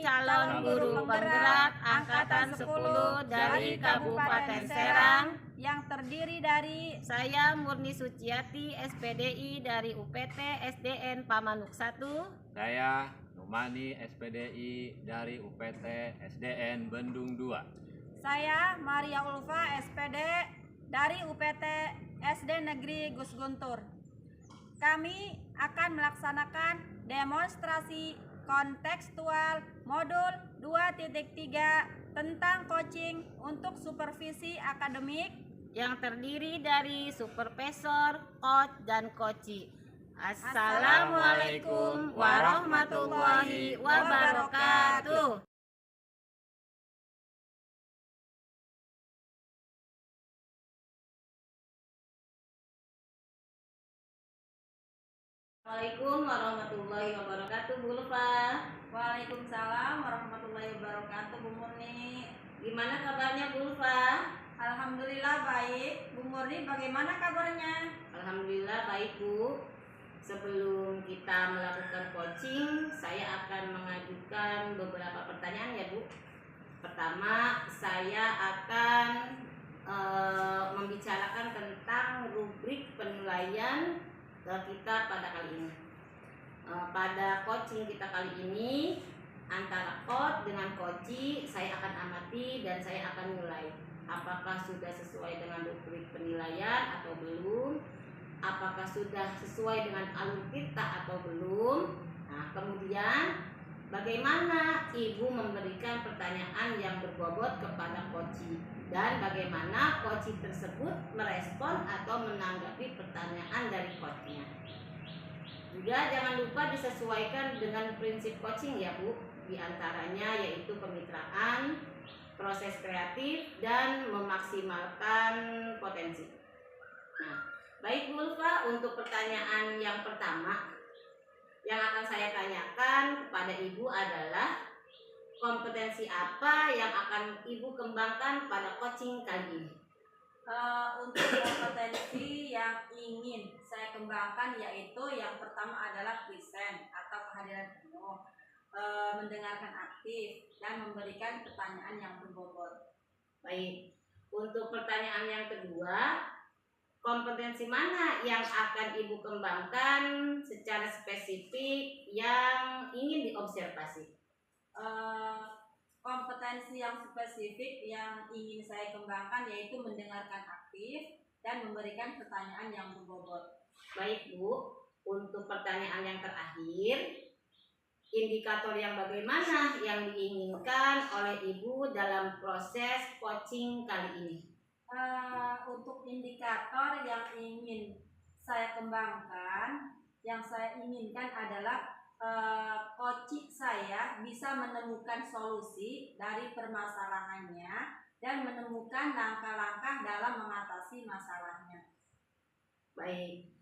calon guru penggerak Angkatan 10 dari Kabupaten Serang yang terdiri dari saya Murni Suciati, SPDI dari UPT SDN Pamanuk 1. Saya Numani, SPDI dari UPT SDN Bendung 2. Saya Maria Ulfa, SPD dari UPT SD Negeri Gus Guntur. Kami akan melaksanakan demonstrasi kontekstual modul 2.3 tentang coaching untuk supervisi akademik yang terdiri dari supervisor, coach, dan coachi. Assalamualaikum warahmatullahi wabarakatuh. Assalamualaikum warahmatullahi wabarakatuh, Bu Ulfa. Waalaikumsalam warahmatullahi wabarakatuh, Bu Murni. Gimana kabarnya, Bu Ulfa? Alhamdulillah baik. Bu Murni bagaimana kabarnya? Alhamdulillah baik, Bu. Sebelum kita melakukan coaching, saya akan mengajukan beberapa pertanyaan ya, Bu. Pertama, saya akan membicarakan tentang rubrik penilaian kita pada kali ini. Pada coaching kita kali ini, antara coach dengan coachi, saya akan amati dan saya akan nilai apakah sudah sesuai dengan rubrik penilaian atau belum, apakah sudah sesuai dengan alur kita atau belum. Nah, kemudian bagaimana Ibu memberikan pertanyaan yang berbobot kepada coachi dan bagaimana coachi tersebut merespon atau menanggapi pertanyaan dari coachnya. Juga jangan lupa disesuaikan dengan prinsip coaching ya, Bu. Di antaranya yaitu kemitraan, proses kreatif, dan memaksimalkan potensi. Nah, baik Bu Ulfa, untuk pertanyaan yang pertama yang akan saya tanyakan kepada Ibu adalah kompetensi apa yang akan Ibu kembangkan pada coaching kali ini? Untuk kompetensi yang ingin saya kembangkan yaitu yang pertama adalah present atau kehadiran penuh, mendengarkan aktif, dan memberikan pertanyaan yang berbobot. Baik, untuk pertanyaan yang kedua, kompetensi mana yang akan Ibu kembangkan secara spesifik yang ingin diobservasi? Kompetensi yang spesifik yang ingin saya kembangkan yaitu mendengarkan aktif dan memberikan pertanyaan yang berbobot. Baik Bu, untuk pertanyaan yang terakhir, indikator yang bagaimana yang diinginkan oleh Ibu dalam proses coaching kali ini? Untuk indikator yang ingin saya kembangkan, yang saya inginkan adalah coaching saya bisa menemukan solusi dari permasalahannya dan menemukan langkah-langkah dalam mengatasi masalahnya. Baik,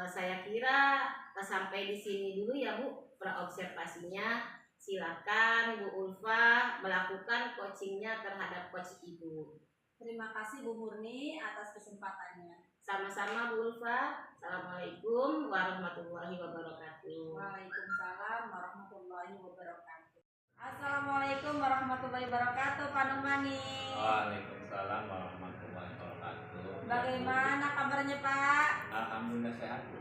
saya kira sampai di sini dulu ya Bu observasinya. Silakan Bu Ulfa melakukan coachingnya terhadap coach Ibu. Terima kasih Bu Murni atas kesempatannya. Sama-sama Bu Ulfa. Assalamualaikum warahmatullahi wabarakatuh. Waalaikumsalam warahmatullahi wabarakatuh. Assalamualaikum warahmatullahi wabarakatuh, Pak Numani. Waalaikumsalam warahmatullahi wabarakatuh. Bagaimana kabarnya Pak? Alhamdulillah sehat, Bu.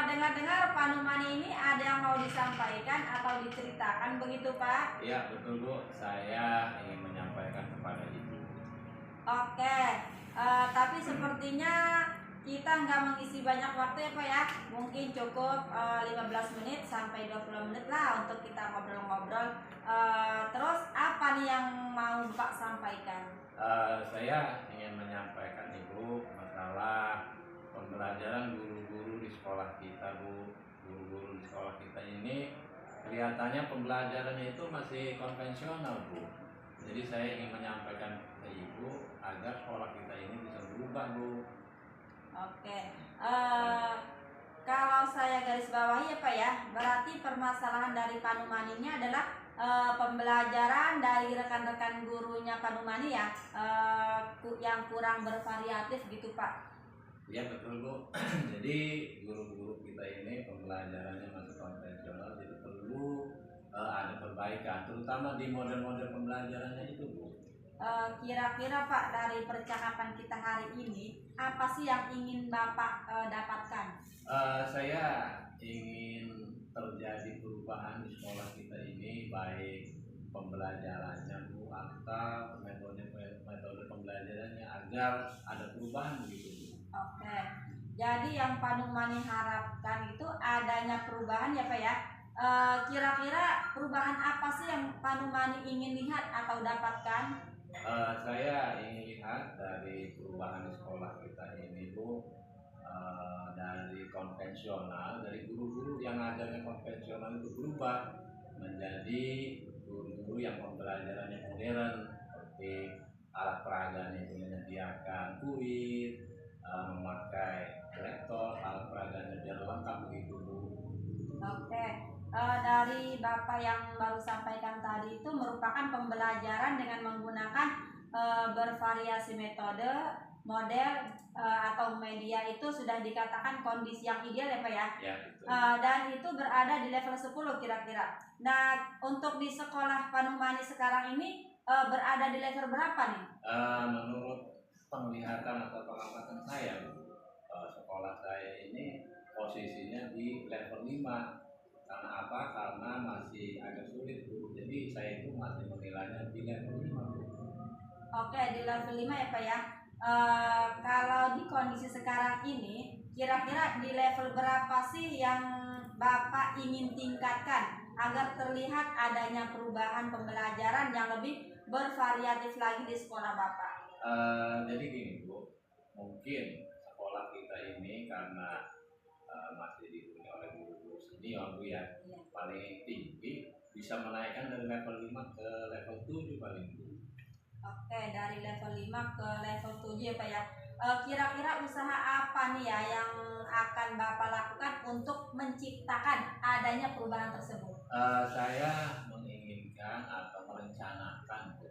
Dengar-dengar Pak Numani ini ada yang mau disampaikan atau diceritakan begitu Pak? Iya betul Bu, saya ingin menyampaikan kepada Ibu. Oke, tapi sepertinya kita nggak mengisi banyak waktu ya Pak ya. Mungkin cukup 15 menit sampai 20 menit lah untuk kita ngobrol-ngobrol. Terus apa nih yang mau Pak sampaikan? Saya ingin menyampaikan Ibu masalah pembelajaran guru-guru di sekolah kita, Bu. Guru-guru di sekolah kita ini kelihatannya pembelajarannya itu masih konvensional, Bu. Jadi saya ingin menyampaikan ke Ibu agar sekolah kita ini bisa berubah, Bu. Oke, kalau saya garis bawahi ya Pak ya, berarti permasalahan dari Pak Numani ini adalah pembelajaran dari rekan-rekan gurunya Pak Numani ya, yang kurang bervariatif gitu Pak. Iya betul Bu. Jadi guru-guru kita ini pembelajarannya masih konvensional, jadi perlu ada perbaikan perbaikan, terutama di model-model pembelajarannya itu, Bu. Kira-kira Pak, dari percakapan kita hari ini, apa sih yang ingin Bapak dapatkan? Saya ingin terjadi perubahan di sekolah kita ini, baik pembelajarannya, Bu, atau metode pembelajarannya, agar ada perubahan begitu, Bu. Oke, jadi yang Pak Nukmani harapkan itu adanya perubahan ya Pak ya. Kira-kira perubahan apa sih yang Pak Nukmani ingin lihat atau dapatkan? Saya ingin lihat dari perubahan di sekolah kita ini, Bu, dari konvensional, dari guru-guru yang ajarnya konvensional itu berubah menjadi guru-guru yang pembelajarannya modern, seperti alat peraganya itu menyediakan kuis, memakai laptop, alat peraganya biar lengkap begitu, Bu. Oke, dari Bapak yang baru sampaikan tadi itu merupakan pembelajaran dengan menggunakan bervariasi metode, model atau media itu sudah dikatakan kondisi yang ideal ya Pak ya. Ya, betul. Dan itu berada di level 10 kira-kira. Nah, untuk di sekolah Pak Nukmani sekarang ini berada di level berapa nih? Menurut penglihatan atau pengamatan saya, Bu, sekolah saya ini posisinya di level 5. Karena apa? Karena masih agak sulit, Bu. Jadi saya itu masih menilainya di level 5, Bu. Oke, di level 5 ya Pak ya. Kalau di kondisi sekarang ini, kira-kira di level berapa sih yang Bapak ingin tingkatkan agar terlihat adanya perubahan pembelajaran yang lebih bervariatif lagi di sekolah Bapak? Jadi gini, Bu, mungkin sekolah kita ini karena masih dihuni oleh guru-guru senior, Bu, ya, Iya. paling tinggi bisa menaikkan dari level 5 ke level 7 paling, Bu. Oke, dari level 5 ke level 7 ya Pak ya. Kira-kira usaha apa nih ya yang akan Bapak lakukan untuk menciptakan adanya perubahan tersebut? Saya menginginkan atau merencanakan, Bu,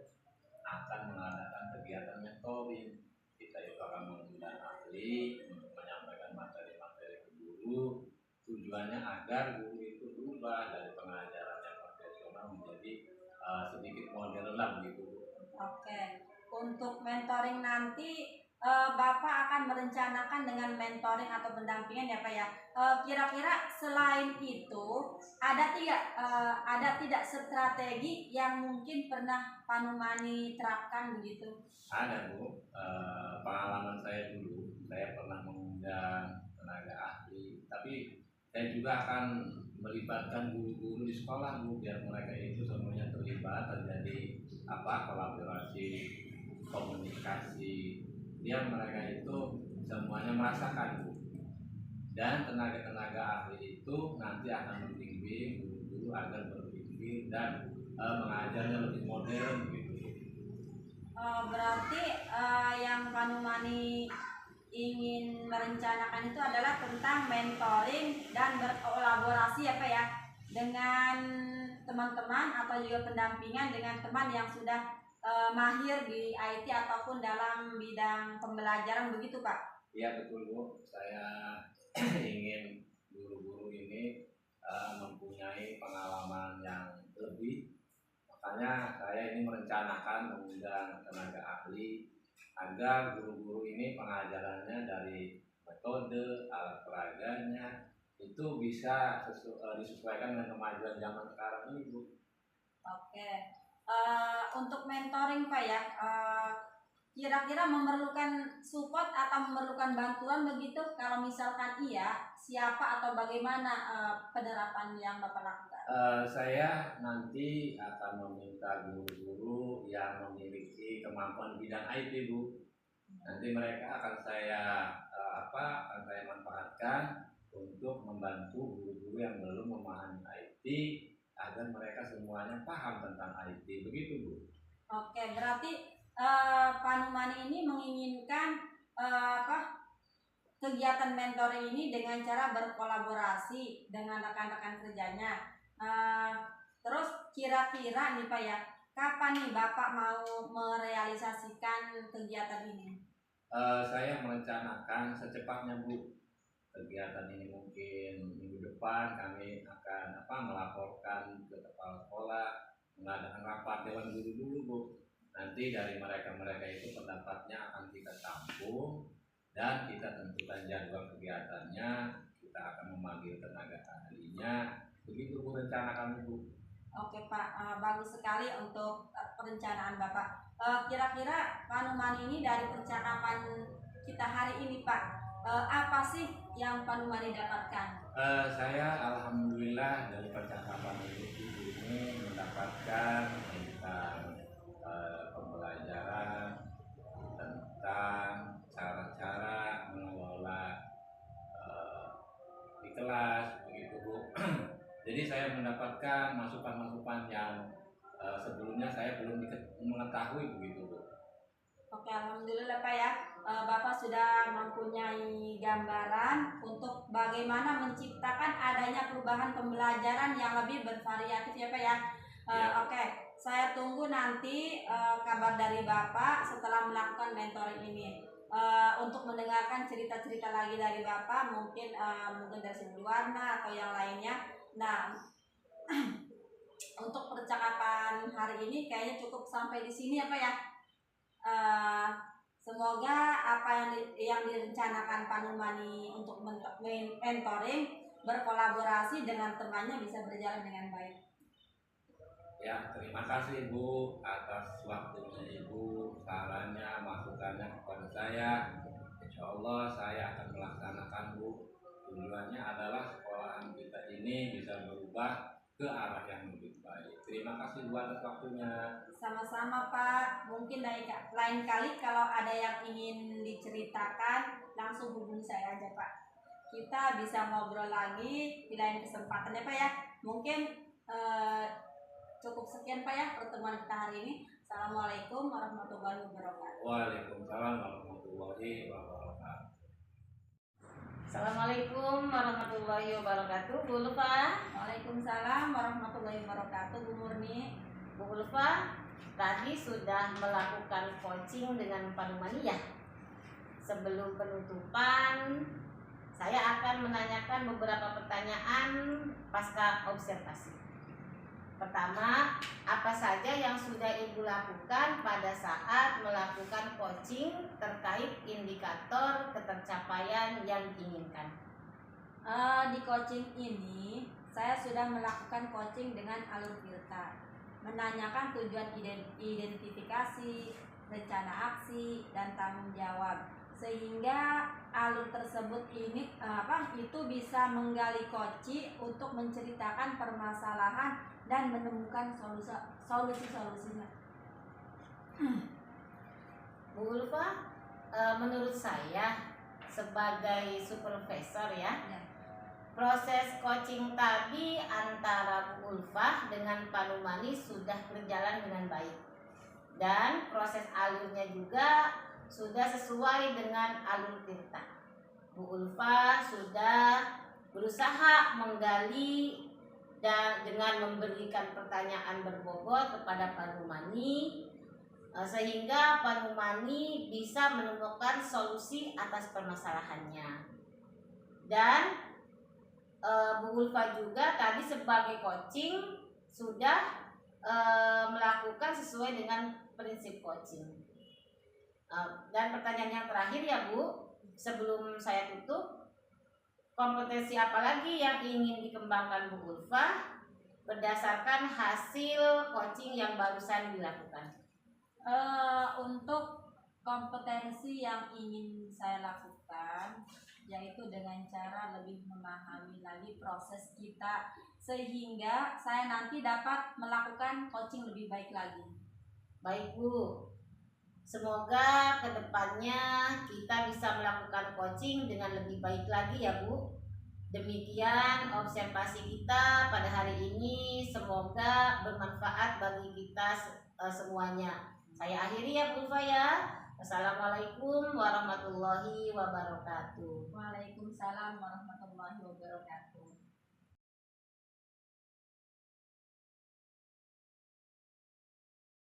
akan mengadakan kegiatan mentoring. Kita itu akan mengundang ahli untuk menyampaikan materi-materi ke guru. Tujuannya agar guru itu berubah dari pengajaran yang konvensional menjadi sedikit modern lah begitu, Bu. Oke, untuk mentoring nanti Bapak akan merencanakan dengan mentoring atau pendampingan ya Pak ya. Kira-kira selain itu ada tidak strategi yang mungkin pernah Pak Nukmani terapkan begitu? Ada, Bu. Pengalaman saya dulu, saya pernah mengundang tenaga ahli, tapi saya juga akan melibatkan guru-guru di sekolah, Bu, biar mereka itu semuanya terlibat, terjadi kolaborasi, komunikasi, biar mereka itu semuanya merasakan, Bu. Dan tenaga-tenaga ahli itu nanti akan membimbing guru-guru agar berpikir dan mengajarnya lebih modern gitu. Berarti yang Pak Nukmani ingin merencanakan itu adalah tentang mentoring dan berkolaborasi ya Pak ya, dengan teman-teman atau juga pendampingan dengan teman yang sudah mahir di IT ataupun dalam bidang pembelajaran begitu Pak? Iya, betul, Bu. Saya ingin guru-guru ini mempunyai pengalaman yang lebih. Makanya saya ini merencanakan mengundang tenaga ahli agar guru-guru ini pengajarannya dari metode, alat peraganya itu bisa disesuaikan dengan kemajuan zaman sekarang ini, Bu. Oke, untuk mentoring Pak ya, kira-kira memerlukan support atau memerlukan bantuan begitu? Kalau misalkan iya, siapa atau bagaimana penerapan yang Bapak lakukan? Saya nanti akan meminta guru-guru yang memiliki kemampuan di bidang IT, Bu. Nanti mereka akan saya manfaatkan untuk membantu guru-guru yang belum memahami IT agar mereka semuanya paham tentang IT. Begitu, Bu. Oke, berarti Pak Nukmani ini menginginkan kegiatan mentoring ini dengan cara berkolaborasi dengan rekan-rekan kerjanya. Terus kira-kira nih Pak ya, kapan nih Bapak mau merealisasikan kegiatan ini? Saya merencanakan secepatnya, Bu. Kegiatan ini mungkin minggu depan kami akan melaporkan ke kepala sekolah mengadakan rapat dewan guru dulu Bu. Nanti dari mereka-mereka itu pendapatnya akan kita tampung dan kita tentukan jadwal kegiatannya. Kita akan memanggil tenaga ahlinya. Begitu Bu rencana kami Bu. Oke Pak, bagus sekali untuk perencanaan Bapak. Kira-kira Pak Numani ini dari percakapan kita hari ini Pak, apa sih yang Pak Numani dapatkan? Saya alhamdulillah dari percakapan ibu ini mendapatkan tentang pembelajaran tentang cara-cara mengelola di kelas begitu Bu. Jadi saya mendapatkan masukan-masukan yang sebelumnya saya belum mengetahui begitu Bu. Oke, alhamdulillah Pak ya. Bapak sudah mempunyai gambaran untuk bagaimana menciptakan adanya perubahan pembelajaran yang lebih bervariatif ya Pak ya. Ya. Oke, saya tunggu nanti kabar dari Bapak setelah melakukan mentoring ini. Untuk mendengarkan cerita-cerita lagi dari Bapak, mungkin dari segi warna atau yang lainnya. Nah, untuk percakapan hari ini kayaknya cukup sampai di sini ya Pak ya. Semoga apa yang direncanakan Pak Numani untuk mentoring berkolaborasi dengan temannya bisa berjalan dengan baik. Ya, terima kasih Bu atas waktunya Ibu, sarannya, masukannya kepada saya. Insya Allah saya akan melaksanakan Bu. Tujuannya adalah sekolahan kita ini bisa berubah ke arah yang lebih baik. Terima kasih Bu atas waktunya. Sama-sama Pak. Mungkin lain kali kalau ada yang ingin diceritakan langsung hubungi saya aja Pak. Kita bisa ngobrol lagi di lain kesempatan ya Pak ya. Mungkin cukup sekian Pak ya pertemuan kita hari ini. Assalamualaikum warahmatullahi wabarakatuh. Waalaikumsalam warahmatullahi wabarakatuh. Assalamualaikum warahmatullahi wabarakatuh. Bu Ulfa. Waalaikumsalam warahmatullahi wabarakatuh. Bu Murni. Bu Ulfa, tadi sudah melakukan coaching dengan Pak Numani ya. Sebelum penutupan, saya akan menanyakan beberapa pertanyaan pasca observasi. Pertama, apa saja yang sudah Ibu lakukan pada saat melakukan coaching terkait indikator ketercapaian yang diinginkan? Di coaching ini, saya sudah melakukan coaching dengan alur filter, menanyakan tujuan identifikasi, rencana aksi, dan tanggung jawab, sehingga alur tersebut itu bisa menggali coaching untuk menceritakan permasalahan dan menemukan solusi-solusinya. Bu Ulfa, menurut saya sebagai supervisor ya, proses coaching tadi antara Bu Ulfa dengan Pak Numani sudah berjalan dengan baik, dan proses alurnya juga sudah sesuai dengan alur Tirta. Bu Ulfa sudah berusaha menggali dan dengan memberikan pertanyaan berbobot kepada Pak Numani, sehingga Pak Numani bisa menemukan solusi atas permasalahannya. Dan Bu Ulfa juga tadi sebagai coaching sudah melakukan sesuai dengan prinsip coaching. Dan pertanyaan yang terakhir ya Bu, sebelum saya tutup, kompetensi apa lagi yang ingin dikembangkan Bu Ulfa berdasarkan hasil coaching yang barusan dilakukan? Untuk kompetensi yang ingin saya lakukan, yaitu dengan cara lebih memahami lagi proses kita, sehingga saya nanti dapat melakukan coaching lebih baik lagi. Baik Bu, semoga kedepannya kita bisa melakukan coaching dengan lebih baik lagi ya Bu. Demikian observasi kita pada hari ini, semoga bermanfaat bagi kita semuanya. Saya akhiri ya Bu Ulfa ya. Assalamualaikum warahmatullahi wabarakatuh. Waalaikumsalam warahmatullahi wabarakatuh.